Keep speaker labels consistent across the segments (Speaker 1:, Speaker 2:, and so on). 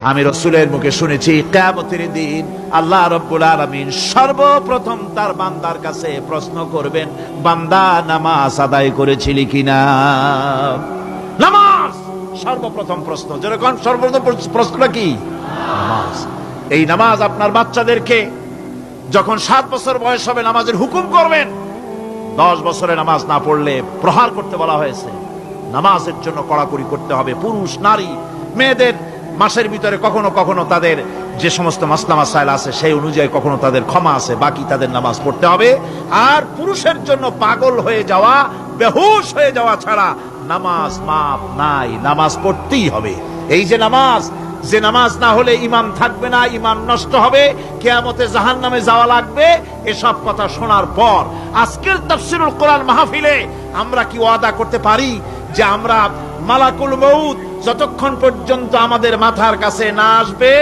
Speaker 1: আমি রাসূলের মুখে শুনেছি কিয়ামতের দিন আল্লাহ রাব্বুল আলামিন সর্বপ্রথম তার বান্দার কাছে প্রশ্ন করবেন, বান্দা নামাজ আদায় করেছিলি কিনা? নামাজ সর্বপ্রথম প্রশ্ন। যেরকম সর্বপ্রথম প্রশ্নটা কি? নামাজ। এই নামাজ আপনার বাচ্চাদেরকে যখন 7 বছর বয়স হবে নামাজের হুকুম করবেন। 10 বছরে নামাজ না পড়লে প্রহার করতে বলা হয়েছে। নামাজের জন্য কড়াকড়ি করতে হবে। পুরুষ নারী মেয়েদের মাসের ভিতরে কখনো কখনো তাদের যে সমস্ত মাসলা মাসাইল আছে সেই অনুযায়ী কখনো তাদের ক্ষমা আছে, বাকি তাদের নামাজ পড়তে হবে। আর পুরুষের জন্য পাগল হয়ে যাওয়া, বেহুশ হয়ে যাওয়া ছাড়া নামাজ মাপ নাই, নামাজ পড়তেই হবে। এই যে নামাজ না হলে ঈমান থাকবে না, ঈমান নষ্ট হবে, কিয়ামতে জাহান্নামে যাওয়া লাগবে। এসব কথা শোনার পর আজকের তাফসীরুল কোরআন মাহফিলে আমরা কি ওয়াদা করতে পারি যে আমরা মালাকুল মউত যতক্ষণ পর্যন্ত আমাদের মাথার কাছে না আসবে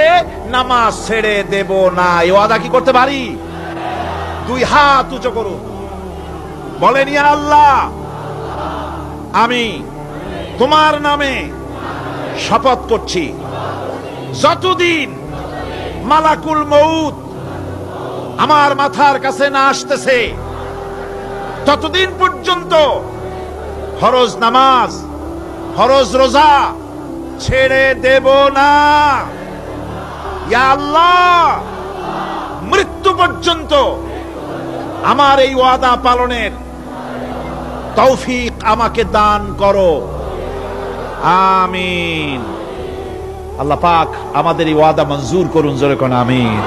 Speaker 1: নামাজ ছেড়ে দেব না? এই ওয়াদা কি করতে পারি? 2 হাত উঁচু করুন, বলেন ইয়া আল্লাহ, আমি তোমার নামে শপথ করছি, যতদিন মালাকুল মউত আমার মাথার কাছে না আসতেছে ততদিন পর্যন্ত ফরজ নামাজ, ফরজ রোজা ছেড়ে দেব না। ইয়া আল্লাহ, মৃত্যু পর্যন্ত আমার এই ওয়াদা পালনের তৌফিক আমাকে দান করো, আমিন। আল্লাহ পাক আমাদের এই ওয়াদা মঞ্জুর করুন, জোরে কোন আমিন।